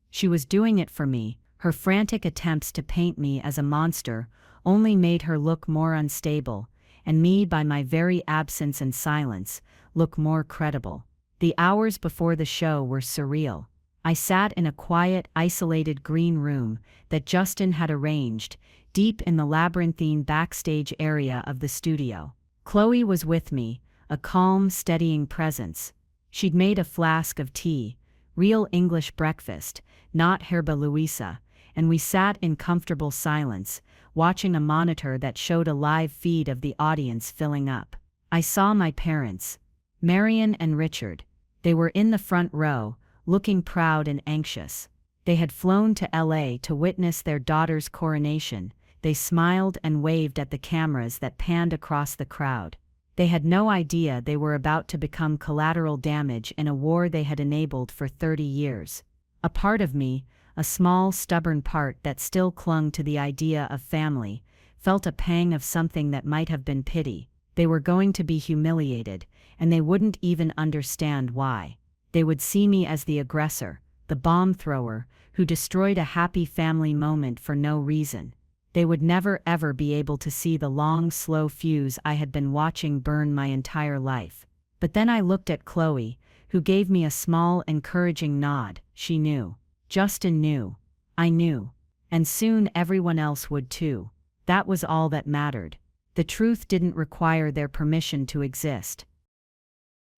She was doing it for me. Her frantic attempts to paint me as a monster only made her look more unstable, and me, by my very absence and silence, look more credible. The hours before the show were surreal. I sat in a quiet, isolated green room that Justin had arranged, deep in the labyrinthine backstage area of the studio. Chloe was with me, a calm, steadying presence. She'd made a flask of tea, real English breakfast, not Herba Luisa, and we sat in comfortable silence, watching a monitor that showed a live feed of the audience filling up. I saw my parents, Marion and Richard. They were in the front row, looking proud and anxious. They had flown to LA to witness their daughter's coronation. They smiled and waved at the cameras that panned across the crowd. They had no idea they were about to become collateral damage in a war they had enabled for 30 years. A part of me, a small, stubborn part that still clung to the idea of family, felt a pang of something that might have been pity. They were going to be humiliated, and they wouldn't even understand why. They would see me as the aggressor, the bomb thrower, who destroyed a happy family moment for no reason. They would never ever be able to see the long, slow fuse I had been watching burn my entire life. But then I looked at Chloe, who gave me a small, encouraging nod. She knew. Justin knew. I knew. And soon everyone else would too. That was all that mattered. The truth didn't require their permission to exist.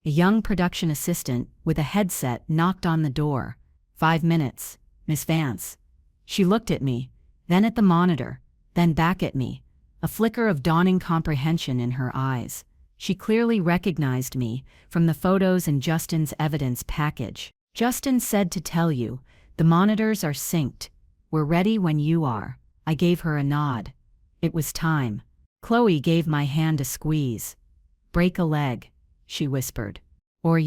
A young production assistant, with a headset, knocked on the door. 5 minutes, Miss Vance. She looked at me, then at the monitor, then back at me, a flicker of dawning comprehension in her eyes. She clearly recognized me from the photos in Justin's evidence package. Justin said to tell you, the monitors are synced. We're ready when you are. I gave her a nod. It was time. Chloe gave my hand a squeeze. Break a leg, she whispered. Or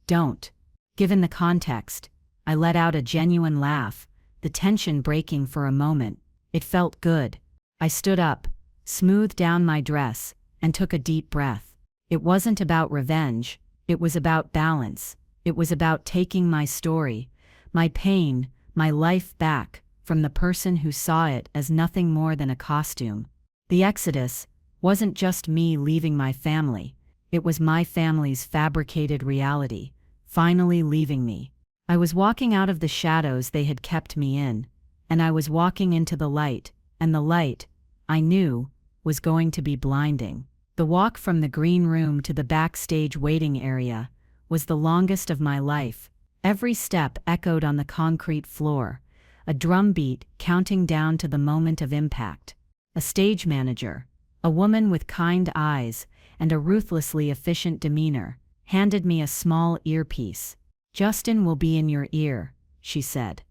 don't. Given the context, I let out a genuine laugh, the tension breaking for a moment. It felt good. I stood up, smoothed down my dress, and took a deep breath. It wasn't about revenge, it was about balance. It was about taking my story, my pain, my life back, from the person who saw it as nothing more than a costume. The exodus wasn't just me leaving my family, it was my family's fabricated reality, finally leaving me. I was walking out of the shadows they had kept me in, and I was walking into the light, and the light, I knew, was going to be blinding. The walk from the green room to the backstage waiting area was the longest of my life. Every step echoed on the concrete floor, a drumbeat counting down to the moment of impact. A stage manager, a woman with kind eyes and a ruthlessly efficient demeanor, handed me a small earpiece. Justin will be in your ear, she said.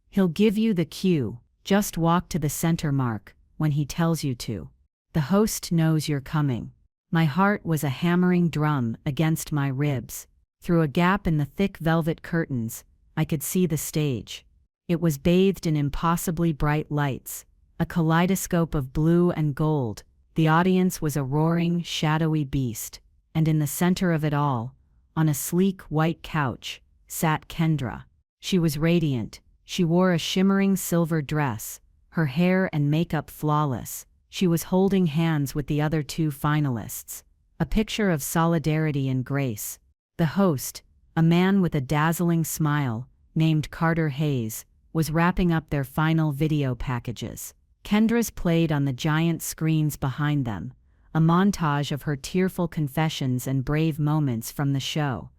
He'll give you the cue. Just walk to the center mark when he tells you to. The host knows you're coming. My heart was a hammering drum against my ribs. Through a gap in the thick velvet curtains, I could see the stage. It was bathed in impossibly bright lights, a kaleidoscope of blue and gold. The audience was a roaring, shadowy beast, and in the center of it all, on a sleek white couch, sat Kendra. She was radiant. She wore a shimmering silver dress, her hair and makeup flawless. She was holding hands with the other 2 finalists, a picture of solidarity and grace. The host, a man with a dazzling smile, named Carter Hayes, was wrapping up their final video packages. Kendra's played on the giant screens behind them, a montage of her tearful confessions and brave moments from the show,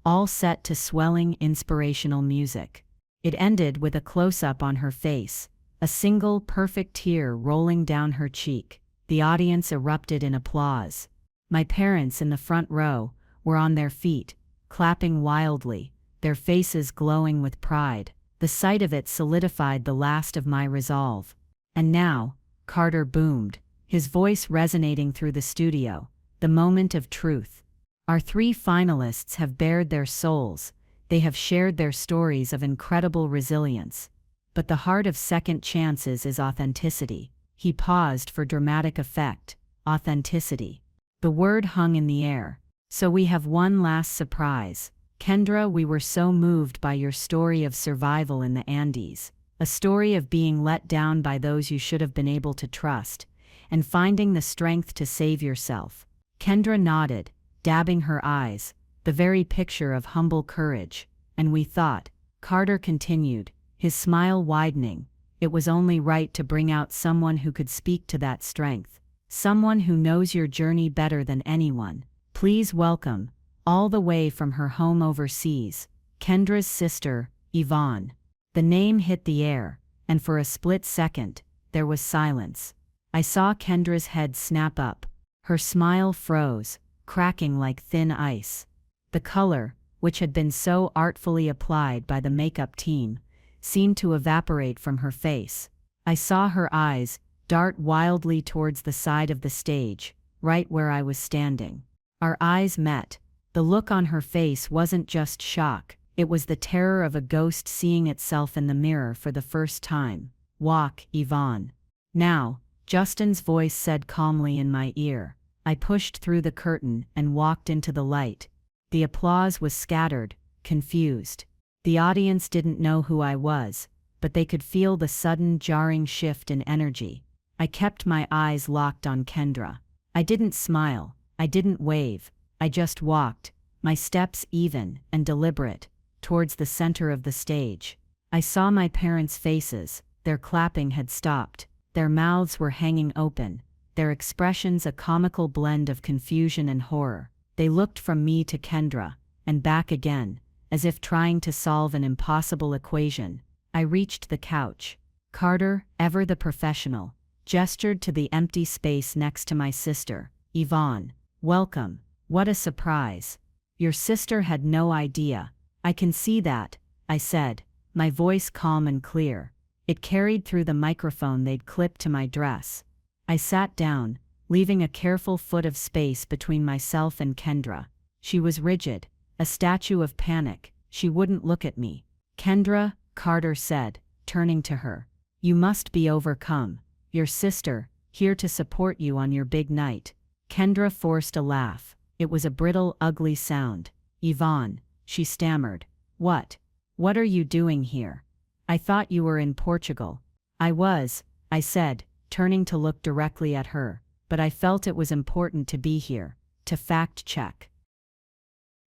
all set to swelling, inspirational music. It ended with a close-up on her face, a single perfect tear rolling down her cheek. The audience erupted in applause. My parents in the front row were on their feet, clapping wildly, their faces glowing with pride. The sight of it solidified the last of my resolve. And now, Carter boomed, his voice resonating through the studio, the moment of truth. Our 3 finalists have bared their souls. They have shared their stories of incredible resilience. But the heart of second chances is authenticity. He paused for dramatic effect. Authenticity. The word hung in the air. So we have one last surprise. Kendra, we were so moved by your story of survival in the Andes. A story of being let down by those you should have been able to trust, and finding the strength to save yourself. Kendra nodded, dabbing her eyes, the very picture of humble courage. And we thought, Carter continued, his smile widening, it was only right to bring out someone who could speak to that strength. Someone who knows your journey better than anyone. Please welcome, all the way from her home overseas, Kendra's sister, Yvonne. The name hit the air, and for a split second, there was silence. I saw Kendra's head snap up. Her smile froze, cracking like thin ice. The color, which had been so artfully applied by the makeup team, seemed to evaporate from her face. I saw her eyes dart wildly towards the side of the stage, right where I was standing. Our eyes met. The look on her face wasn't just shock, it was the terror of a ghost seeing itself in the mirror for the first time. Walk, Yvonne. Now, Justin's voice said calmly in my ear. I pushed through the curtain and walked into the light. The applause was scattered, confused. The audience didn't know who I was, but they could feel the sudden jarring shift in energy. I kept my eyes locked on Kendra. I didn't smile, I didn't wave, I just walked, my steps even and deliberate, towards the center of the stage. I saw my parents' faces, their clapping had stopped, their mouths were hanging open, their expressions a comical blend of confusion and horror. They looked from me to Kendra, and back again, as if trying to solve an impossible equation. I reached the couch. Carter, ever the professional, gestured to the empty space next to my sister. "Yvonne, welcome. What a surprise. Your sister had no idea." "I can see that," I said, my voice calm and clear. It carried through the microphone they'd clipped to my dress. I sat down, leaving a careful foot of space between myself and Kendra. She was rigid, a statue of panic. She wouldn't look at me. "Kendra," Carter said, turning to her, "you must be overcome. Your sister, here to support you on your big night." Kendra forced a laugh. It was a brittle, ugly sound. "Yvonne," she stammered. What are you doing here? I thought you were in Portugal." "I was," I said, turning to look directly at her, "but I felt it was important to be here, to fact-check."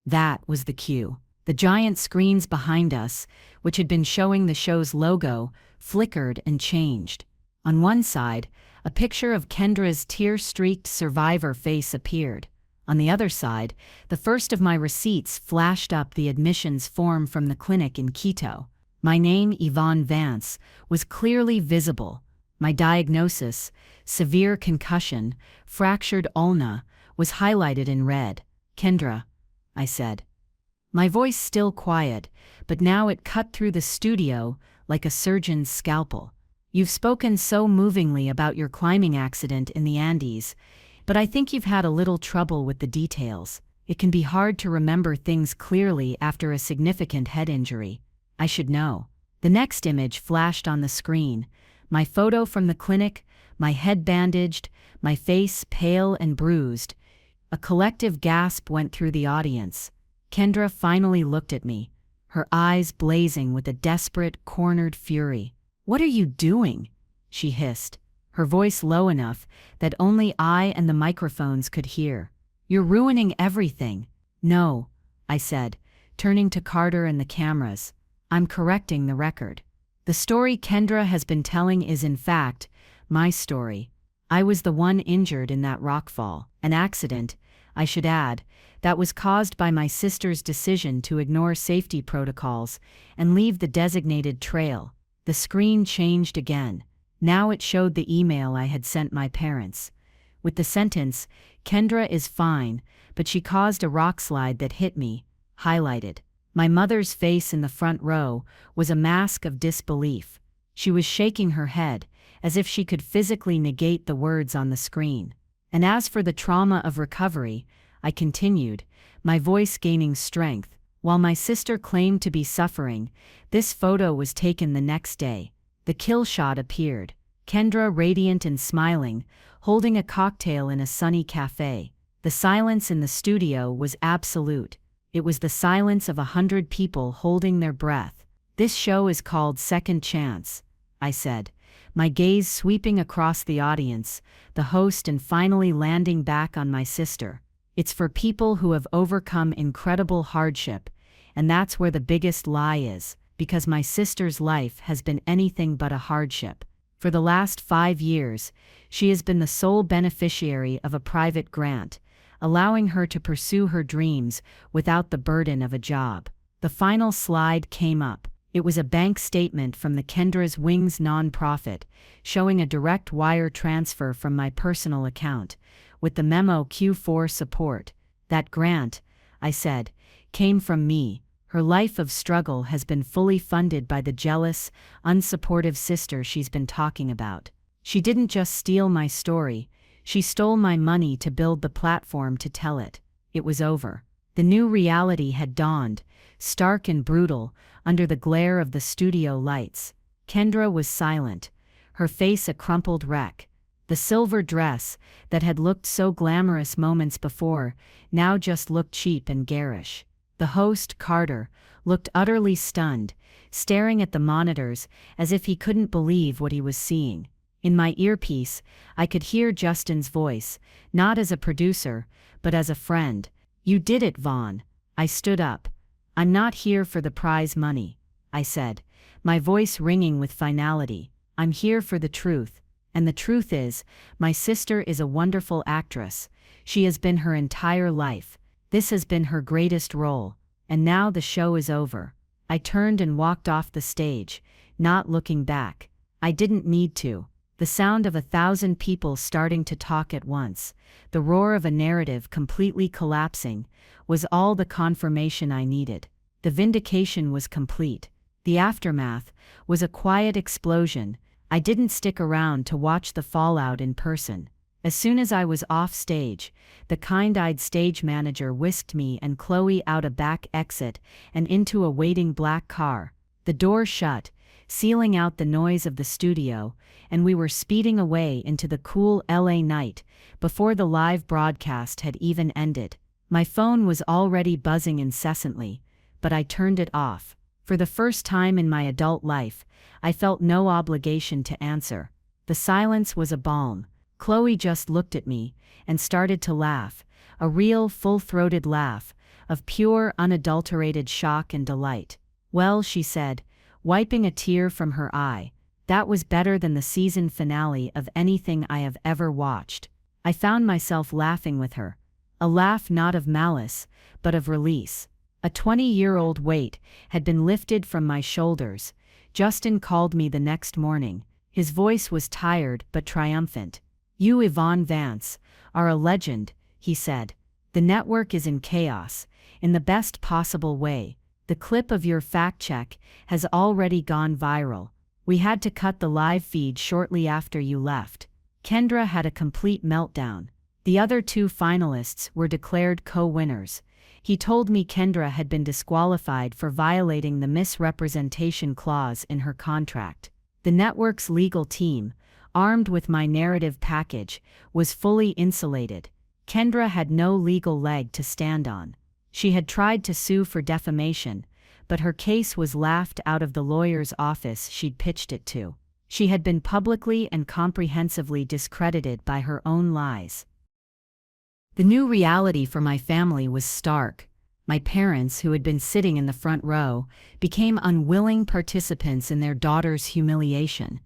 That was the cue. The giant screens behind us, which had been showing the show's logo, flickered and changed. On one side, a picture of Kendra's tear-streaked survivor face appeared. On the other side, the first of my receipts flashed up the admissions form from the clinic in Quito. My name, Yvonne Vance, was clearly visible. My diagnosis, severe concussion, fractured ulna, was highlighted in red. "Kendra," I said. My voice still quiet, but now it cut through the studio like a surgeon's scalpel. "You've spoken so movingly about your climbing accident in the Andes, but I think you've had a little trouble with the details. It can be hard to remember things clearly after a significant head injury. I should know." The next image flashed on the screen. My photo from the clinic, my head bandaged, my face pale and bruised. A collective gasp went through the audience. Kendra finally looked at me, her eyes blazing with a desperate, cornered fury. "What are you doing?" she hissed, her voice low enough that only I and the microphones could hear. "You're ruining everything." "No," I said, turning to Carter and the cameras. "I'm correcting the record. The story Kendra has been telling is in fact my story. I was the one injured in that rockfall, an accident, I should add, that was caused by my sister's decision to ignore safety protocols and leave the designated trail." The screen changed again. Now it showed the email I had sent my parents. With the sentence, "Kendra is fine, but she caused a rockslide that hit me," highlighted. My mother's face in the front row was a mask of disbelief. She was shaking her head, as if she could physically negate the words on the screen. "And as for the trauma of recovery," I continued, my voice gaining strength, "while my sister claimed to be suffering, this photo was taken the next day." The kill shot appeared. Kendra radiant and smiling, holding a cocktail in a sunny cafe. The silence in the studio was absolute. It was the silence of 100 people holding their breath. "This show is called Second Chance," I said, my gaze sweeping across the audience, the host, and finally landing back on my sister. "It's for people who have overcome incredible hardship, and that's where the biggest lie is, because my sister's life has been anything but a hardship. For the last 5 years, she has been the sole beneficiary of a private grant, allowing her to pursue her dreams without the burden of a job." The final slide came up. It was a bank statement from the Kendra's Wings nonprofit, showing a direct wire transfer from my personal account, with the memo Q4 support. "That grant," I said, "came from me. Her life of struggle has been fully funded by the jealous, unsupportive sister she's been talking about. She didn't just steal my story, she stole my money to build the platform to tell it." It was over. The new reality had dawned, stark and brutal, under the glare of the studio lights. Kendra was silent, her face a crumpled wreck. The silver dress, that had looked so glamorous moments before, now just looked cheap and garish. The host, Carter, looked utterly stunned, staring at the monitors as if he couldn't believe what he was seeing. In my earpiece, I could hear Justin's voice, not as a producer, but as a friend. "You did it, Vaughn." I stood up. "I'm not here for the prize money," I said, my voice ringing with finality. "I'm here for the truth. And the truth is, my sister is a wonderful actress. She has been her entire life. This has been her greatest role. And now the show is over." I turned and walked off the stage, not looking back. I didn't need to. The sound of 1,000 people starting to talk at once, the roar of a narrative completely collapsing, was all the confirmation I needed. The vindication was complete. The aftermath was a quiet explosion. I didn't stick around to watch the fallout in person. As soon as I was off stage, the kind-eyed stage manager whisked me and Chloe out a back exit and into a waiting black car. The door shut, sealing out the noise of the studio, and we were speeding away into the cool LA night before the live broadcast had even ended. My phone was already buzzing incessantly, but I turned it off. For the first time in my adult life, I felt no obligation to answer. The silence was a balm. Chloe just looked at me and started to laugh, a real full-throated laugh of pure, unadulterated shock and delight. "Well," she said, wiping a tear from her eye, "that was better than the season finale of anything I have ever watched." I found myself laughing with her, a laugh not of malice, but of release. A 20-year-old weight had been lifted from my shoulders. Justin called me the next morning. His voice was tired but triumphant. "You, Yvonne Vance, are a legend," he said. "The network is in chaos, in the best possible way. The clip of your fact-check has already gone viral. We had to cut the live feed shortly after you left." Kendra had a complete meltdown. The other two finalists were declared co-winners. He told me Kendra had been disqualified for violating the misrepresentation clause in her contract. The network's legal team, armed with my narrative package, was fully insulated. Kendra had no legal leg to stand on. She had tried to sue for defamation, but her case was laughed out of the lawyer's office she'd pitched it to. She had been publicly and comprehensively discredited by her own lies. The new reality for my family was stark. My parents, who had been sitting in the front row, became unwilling participants in their daughter's humiliation.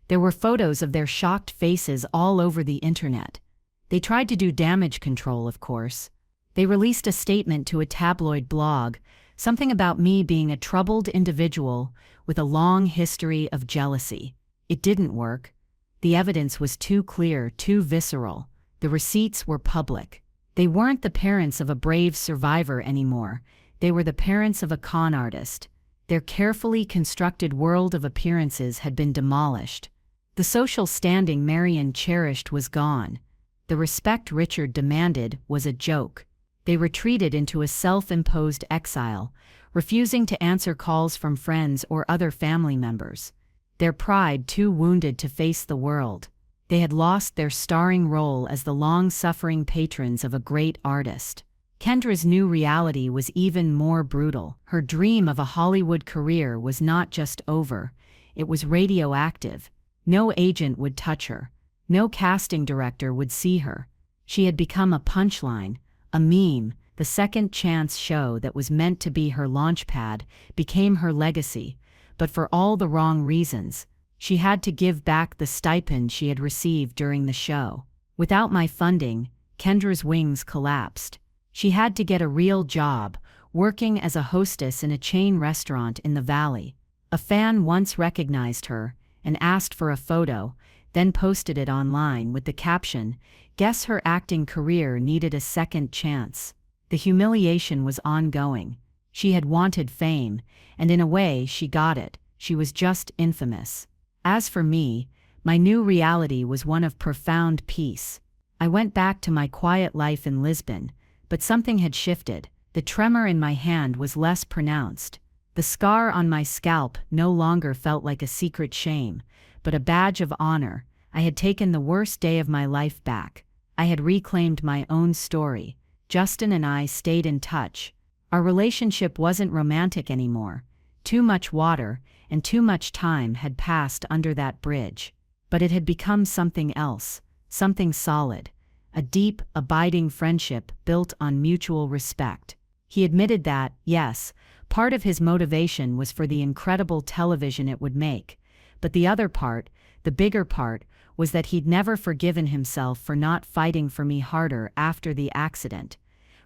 There were photos of their shocked faces all over the internet. They tried to do damage control, of course. They released a statement to a tabloid blog, something about me being a troubled individual with a long history of jealousy. It didn't work. The evidence was too clear, too visceral. The receipts were public. They weren't the parents of a brave survivor anymore. They were the parents of a con artist. Their carefully constructed world of appearances had been demolished. The social standing Marion cherished was gone. The respect Richard demanded was a joke. They retreated into a self-imposed exile, refusing to answer calls from friends or other family members. Their pride too wounded to face the world. They had lost their starring role as the long-suffering patrons of a great artist. Kendra's new reality was even more brutal. Her dream of a Hollywood career was not just over, it was radioactive. No agent would touch her. No casting director would see her. She had become a punchline, a meme. The second chance show that was meant to be her launchpad became her legacy, but for all the wrong reasons. She had to give back the stipend she had received during the show. Without my funding, Kendra's wings collapsed. She had to get a real job, working as a hostess in a chain restaurant in the Valley. A fan once recognized her and asked for a photo, then posted it online with the caption, "Guess her acting career needed a second chance." The humiliation was ongoing. She had wanted fame, and in a way she got it. She was just infamous. As for me, my new reality was one of profound peace. I went back to my quiet life in Lisbon, but something had shifted. The tremor in my hand was less pronounced. The scar on my scalp no longer felt like a secret shame, but a badge of honor. I had taken the worst day of my life back. I had reclaimed my own story. Justin and I stayed in touch. Our relationship wasn't romantic anymore. Too much water and too much time had passed under that bridge. But it had become something else, something solid, a deep, abiding friendship built on mutual respect. He admitted that, yes, part of his motivation was for the incredible television it would make, but the other part, the bigger part, was that he'd never forgiven himself for not fighting for me harder after the accident,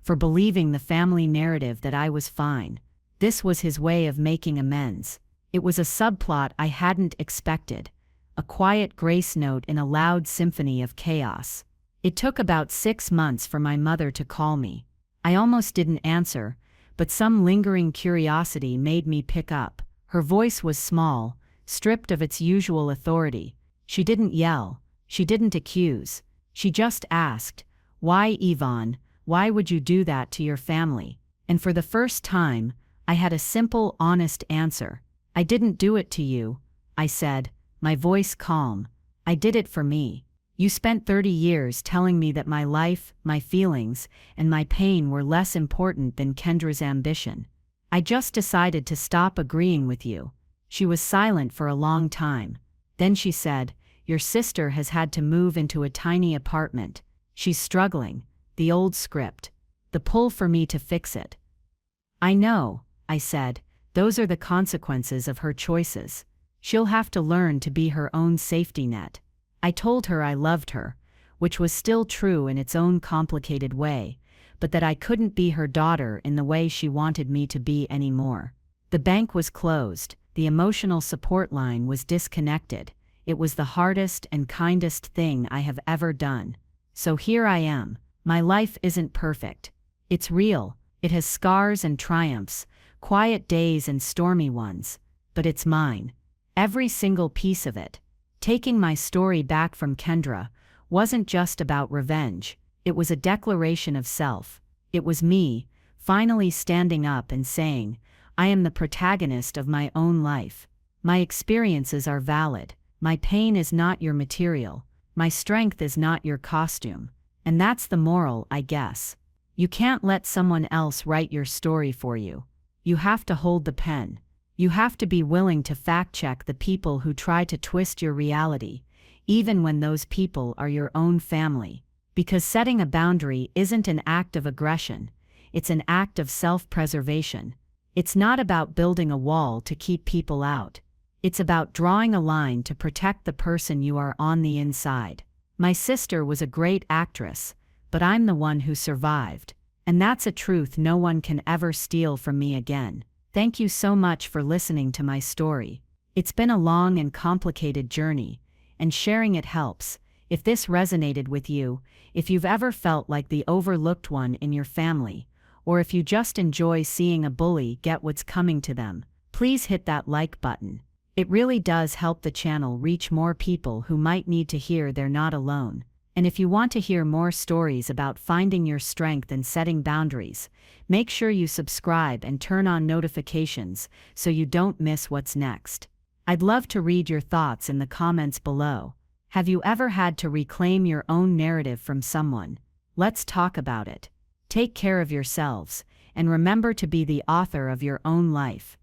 for believing the family narrative that I was fine. This was his way of making amends. It was a subplot I hadn't expected, a quiet grace note in a loud symphony of chaos. It took about 6 months for my mother to call me. I almost didn't answer, but some lingering curiosity made me pick up. Her voice was small, stripped of its usual authority. She didn't yell, she didn't accuse. She just asked, "Why, Yvonne, why would you do that to your family?" And for the first time, I had a simple, honest answer. "I didn't do it to you," I said, my voice calm. "I did it for me. You spent 30 years telling me that my life, my feelings, and my pain were less important than Kendra's ambition. I just decided to stop agreeing with you." She was silent for a long time. Then she said, "Your sister has had to move into a tiny apartment. She's struggling." The old script. The pull for me to fix it. "I know," I said. "Those are the consequences of her choices. She'll have to learn to be her own safety net." I told her I loved her, which was still true in its own complicated way, but that I couldn't be her daughter in the way she wanted me to be anymore. The bank was closed, the emotional support line was disconnected. It was the hardest and kindest thing I have ever done. So here I am. My life isn't perfect. It's real. It has scars and triumphs, quiet days and stormy ones. But it's mine. Every single piece of it. Taking my story back from Kendra wasn't just about revenge. It was a declaration of self. It was me, finally standing up and saying, "I am the protagonist of my own life. My experiences are valid. My pain is not your material. My strength is not your costume." And that's the moral, I guess. You can't let someone else write your story for you. You have to hold the pen. You have to be willing to fact-check the people who try to twist your reality, even when those people are your own family. Because setting a boundary isn't an act of aggression, it's an act of self-preservation. It's not about building a wall to keep people out. It's about drawing a line to protect the person you are on the inside. My sister was a great actress, but I'm the one who survived. And that's a truth no one can ever steal from me again. Thank you so much for listening to my story. It's been a long and complicated journey, and sharing it helps. If this resonated with you, if you've ever felt like the overlooked one in your family, or if you just enjoy seeing a bully get what's coming to them, please hit that like button. It really does help the channel reach more people who might need to hear they're not alone. And if you want to hear more stories about finding your strength and setting boundaries, make sure you subscribe and turn on notifications so you don't miss what's next. I'd love to read your thoughts in the comments below. Have you ever had to reclaim your own narrative from someone? Let's talk about it. Take care of yourselves, and remember to be the author of your own life.